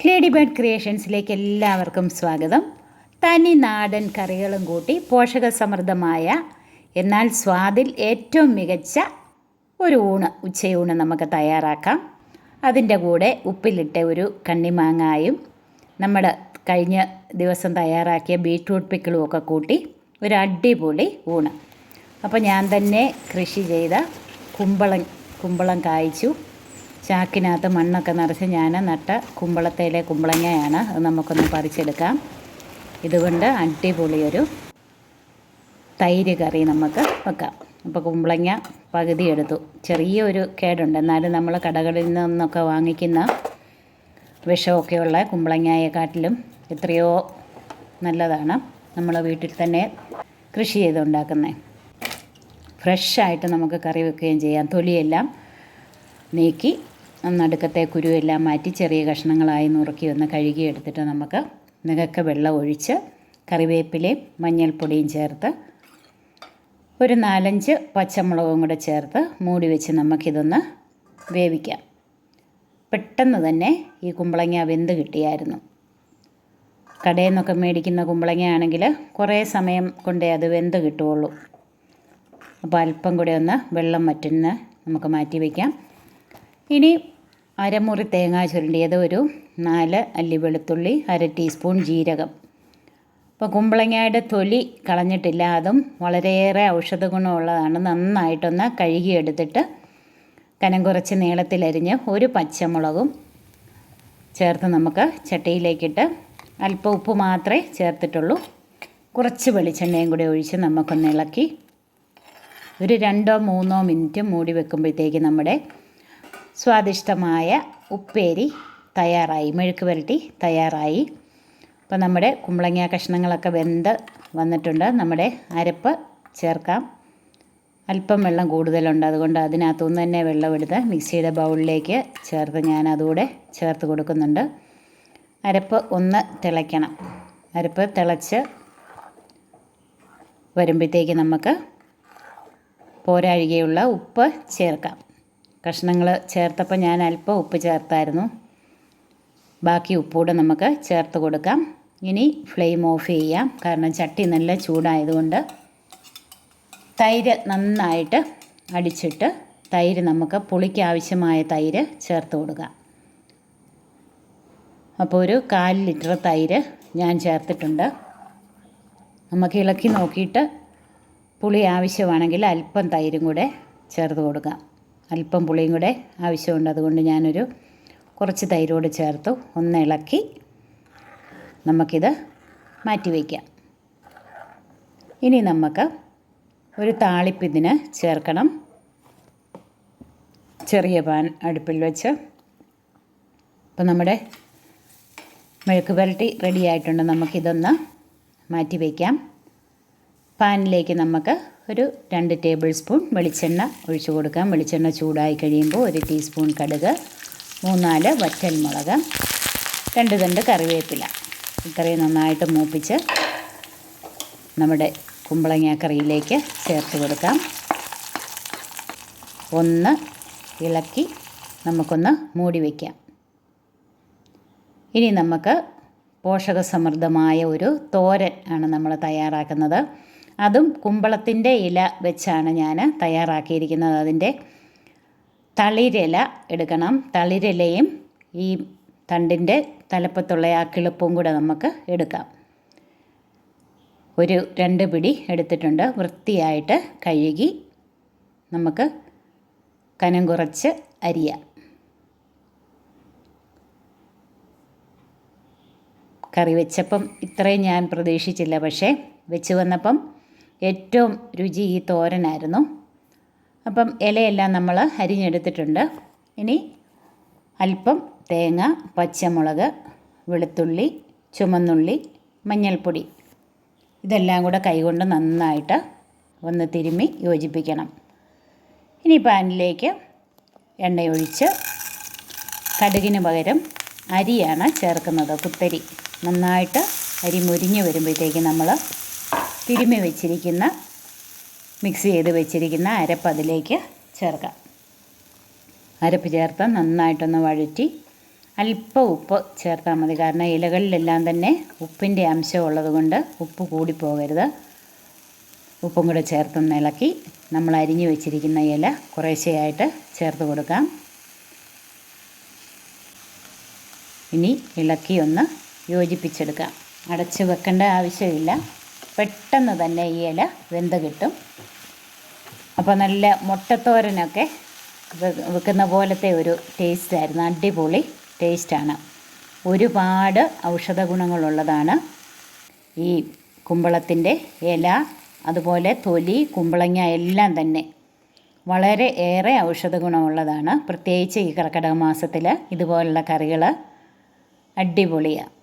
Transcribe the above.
Lady bird ക്രിയേഷൻസിലേക്ക് എല്ലാവർക്കും സ്വാഗതം. തനി നാടൻ കറികളും കൂട്ടി പോഷകസമൃദ്ധമായ എന്നാൽ സ്വാദിൽ ഏറ്റവും മികച്ച ഒരു ഉച്ചയൂണ് നമുക്ക് തയ്യാറാക്കാം. അതിൻ്റെ കൂടെ ഉപ്പിലിട്ട ഒരു കണ്ണിമാങ്ങായും നമ്മൾ കഴിഞ്ഞ ദിവസം തയ്യാറാക്കിയ ബീട്രൂട്ട് പിക്കിളും ഒക്കെ കൂട്ടി ഒരു അടിപൊളി ഊണ്. അപ്പോൾ ഞാൻ തന്നെ കൃഷി ചെയ്ത കുമ്പളം കായ്ച്ചു. ചാക്കിനകത്ത് മണ്ണൊക്കെ നിറച്ച് ഞാൻ നട്ട കുമ്പളത്തേലെ കുമ്പളങ്ങയാണ്. അത് നമുക്കൊന്ന് പറിച്ചെടുക്കാം. ഇതുകൊണ്ട് അടിപൊളിയൊരു തൈര് കറി നമുക്ക് വെക്കാം. അപ്പോൾ കുമ്പളങ്ങ പകുതി എടുത്തു. ചെറിയൊരു കേടുണ്ട്, എന്നാലും നമ്മൾ കടകളിൽ നിന്നൊക്കെ വാങ്ങിക്കുന്ന വിഷമൊക്കെയുള്ള കുമ്പളങ്ങയെക്കാട്ടിലും എത്രയോ നല്ലതാണ് നമ്മൾ വീട്ടിൽ തന്നെ കൃഷി ചെയ്തുണ്ടാക്കുന്നത്. ഫ്രഷായിട്ട് നമുക്ക് കറി വെക്കുകയും ചെയ്യാം. തൊലിയെല്ലാം നീക്കി നടുക്കത്തെ കുരുവെല്ലാം മാറ്റി ചെറിയ കഷ്ണങ്ങളായി നുറുക്കി ഒന്ന് കഴുകിയെടുത്തിട്ട് നമുക്ക് നികക്ക വെള്ളം ഒഴിച്ച് കറിവേപ്പിലയും മഞ്ഞൾപ്പൊടിയും ചേർത്ത് ഒരു 4-5 പച്ചമുളകും കൂടെ ചേർത്ത് മൂടി വെച്ച് നമുക്കിതൊന്ന് വേവിക്കാം. പെട്ടെന്ന് തന്നെ ഈ കുമ്പളങ്ങ വെന്ത് കിട്ടിയായിരുന്നു. കടയിൽ നിന്നൊക്കെ മേടിക്കുന്ന കുമ്പളങ്ങ ആണെങ്കിൽ കുറേ സമയം കൊണ്ടേ അത് വെന്ത് കിട്ടുകയുള്ളൂ. അപ്പോൾ അല്പം കൂടെ ഒന്ന് വെള്ളം വറ്റുന്ന നമുക്ക് മാറ്റി വയ്ക്കാം. ഇനി അരമുറി തേങ്ങ ചുരണ്ടിയത്, ഒരു 4 അല്ലി വെളുത്തുള്ളി, 1/2 ടീസ്പൂൺ ജീരകം. അപ്പോൾ കുമ്പളങ്ങയുടെ തൊലി കളഞ്ഞിട്ടില്ല, അതും വളരെയേറെ ഔഷധ ഗുണമുള്ളതാണ്. നന്നായിട്ടൊന്ന് കഴുകിയെടുത്തിട്ട് കനം കുറച്ച് നീളത്തിലരിഞ്ഞ് ഒരു പച്ചമുളകും ചേർത്ത് നമുക്ക് ചട്ടിയിലേക്കിട്ട് അല്പം ഉപ്പ് മാത്രമേ ചേർത്തിട്ടുള്ളൂ. കുറച്ച് വെളിച്ചെണ്ണയും കൂടി ഒഴിച്ച് നമുക്കൊന്ന് ഇളക്കി ഒരു 2-3 മിനിറ്റ് മൂടി വെക്കുമ്പോഴത്തേക്ക് നമ്മുടെ സ്വാദിഷ്ടമായ ഉപ്പേരി തയ്യാറായി, മെഴുക്ക് പുരട്ടി തയ്യാറായി. അപ്പോൾ നമ്മുടെ കുമ്പളങ്ങ കഷ്ണങ്ങളൊക്കെ വെന്ത് വന്നിട്ടുണ്ട്. നമ്മുടെ അരപ്പ് ചേർക്കാം. അല്പം വെള്ളം കൂടുതലുണ്ട്, അതുകൊണ്ട് അതിനകത്തുനിന്ന് തന്നെ വെള്ളം എടുത്ത് മിക്സിയുടെ ബൗളിലേക്ക് ചേർത്ത് ഞാൻ അതുകൂടെ ചേർത്ത് കൊടുക്കുന്നുണ്ട്. അരപ്പ് ഒന്ന് തിളയ്ക്കണം. അരപ്പ് തിളച്ച് വരുമ്പോഴത്തേക്ക് നമുക്ക് പോരാഴികയുള്ള ഉപ്പ് ചേർക്കാം. കഷ്ണങ്ങൾ ചേർത്തപ്പോൾ ഞാൻ അല്പം ഉപ്പ് ചേർത്തായിരുന്നു. ബാക്കി ഉപ്പൂടെ നമുക്ക് ചേർത്ത് കൊടുക്കാം. ഇനി ഫ്ലെയിം ഓഫ് ചെയ്യാം, കാരണം ചട്ടി നല്ല ചൂടായതുകൊണ്ട്. തൈര് നന്നായിട്ട് അടിച്ചിട്ട് നമുക്ക് പുളിക്ക് ആവശ്യമായ തൈര് ചേർത്ത് കൊടുക്കാം. അപ്പോൾ ഒരു 1/4 ലിറ്റർ തൈര് ഞാൻ ചേർത്തിട്ടുണ്ട്. നമുക്ക് ഇളക്കി നോക്കിയിട്ട് പുളി ആവശ്യമാണെങ്കിൽ അല്പം തൈരും കൂടെ ചേർത്ത് കൊടുക്കാം. അല്പം പുളിയും കൂടെ ആവശ്യമുണ്ട്, അതുകൊണ്ട് ഞാനൊരു കുറച്ച് തൈരോട് ചേർത്തു. ഒന്ന് ഇളക്കി നമുക്കിത് മാറ്റി വയ്ക്കാം. ഇനി നമുക്ക് ഒരു താളിപ്പിതിന് ചേർക്കണം. ചെറിയ പാൻ അടുപ്പിൽ വെച്ച് അപ്പോൾ നമ്മുടെ മെഴുക്ക് പുരട്ടി റെഡി ആയിട്ടുണ്ട്. നമുക്കിതൊന്ന് മാറ്റി വയ്ക്കാം. പാനിലേക്ക് നമുക്ക് ഒരു 2 ടേബിൾ സ്പൂൺ വെളിച്ചെണ്ണ ഒഴിച്ചു കൊടുക്കാം. വെളിച്ചെണ്ണ ചൂടായി കഴിയുമ്പോൾ 1 ടീസ്പൂൺ കടുക്, 3-4 വറ്റൽമുളക്, 2 തണ്ട് കറിവേപ്പില, ഇത്രയും നന്നായിട്ട് മൂപ്പിച്ച് നമ്മുടെ കുമ്പളങ്ങ കറിയിലേക്ക് ചേർത്ത് കൊടുക്കാം. ഒന്ന് ഇളക്കി നമുക്കൊന്ന് മൂടി വയ്ക്കാം. ഇനി നമുക്ക് പോഷകസമൃദ്ധമായ ഒരു തോരൻ ആണ് നമ്മൾ തയ്യാറാക്കുന്നത്. അതും കുമ്പളത്തിൻ്റെ ഇല വെച്ചാണ് ഞാൻ തയ്യാറാക്കിയിരിക്കുന്നത്. അതിൻ്റെ തളിരില എടുക്കണം. തളിരിലയും ഈ തണ്ടിൻ്റെ തലപ്പത്തുള്ള ആ കിളുപ്പും കൂടെ നമുക്ക് എടുക്കാം. ഒരു 2 പിടി എടുത്തിട്ടുണ്ട്. വൃത്തിയായിട്ട് കഴുകി നമുക്ക് കനം കുറച്ച് അരിയാം. കറി വെച്ചപ്പം ഇത്രയും ഞാൻ പ്രതീക്ഷിച്ചില്ല, പക്ഷേ വെച്ച് വന്നപ്പം ഏറ്റവും രുചി ഈ തോരനായിരുന്നു. അപ്പം ഇലയെല്ലാം നമ്മൾ അരിഞ്ഞെടുത്തിട്ടുണ്ട്. ഇനി അല്പം തേങ്ങ, പച്ചമുളക്, വെളുത്തുള്ളി, ചുമന്നുള്ളി, മഞ്ഞൾപ്പൊടി, ഇതെല്ലാം കൂടെ കൈകൊണ്ട് നന്നായിട്ട് ഒന്ന് തിരുമ്മി യോജിപ്പിക്കണം. ഇനി പാനിലേക്ക് എണ്ണയൊഴിച്ച് കടുകിന് പകരം അരിയാണ് ചേർക്കുന്നത്, കുത്തരി. നന്നായിട്ട് അരി മുരിഞ്ഞ് വരുമ്പോഴത്തേക്ക് നമ്മൾ തിരുമ്മി വെച്ചിരിക്കുന്ന മിക്സ് ചെയ്ത് വെച്ചിരിക്കുന്ന അരപ്പ് അതിലേക്ക് ചേർക്കാം. അരപ്പ് ചേർത്ത് നന്നായിട്ടൊന്ന് വഴറ്റി അല്പം ഉപ്പ് ചേർത്താൽ മതി. കാരണം ഇലകളിലെല്ലാം തന്നെ ഉപ്പിൻ്റെ അംശം ഉള്ളതുകൊണ്ട് ഉപ്പ് കൂടിപ്പോകരുത്. ഉപ്പും കൂടെ ചേർത്തൊന്ന് ഇളക്കി നമ്മൾ അരിഞ്ഞു വെച്ചിരിക്കുന്ന ഇല കുറേശ്ശെയായിട്ട് ചേർത്ത് കൊടുക്കാം. ഇനി ഇളക്കി ഒന്ന് യോജിപ്പിച്ചെടുക്കാം. അടച്ച് വെക്കേണ്ട ആവശ്യമില്ല, പെട്ടെന്ന് തന്നെ ഈ ഇല വെന്ത് കിട്ടും. അപ്പോൾ നല്ല മുട്ടത്തോരനൊക്കെ വെക്കുന്ന പോലത്തെ ഒരു ടേസ്റ്റായിരുന്നു. അടിപൊളി ടേസ്റ്റാണ്. ഒരുപാട് ഔഷധ ഗുണങ്ങളുള്ളതാണ് ഈ കുമ്പളത്തിൻ്റെ ഇല, അതുപോലെ തൊലി, കുമ്പളങ്ങ എല്ലാം തന്നെ വളരെ ഏറെ ഔഷധ ഗുണമുള്ളതാണ്. പ്രത്യേകിച്ച് ഈ കർക്കിടക മാസത്തിൽ ഇതുപോലുള്ള കറികൾ അടിപൊളിയാണ്.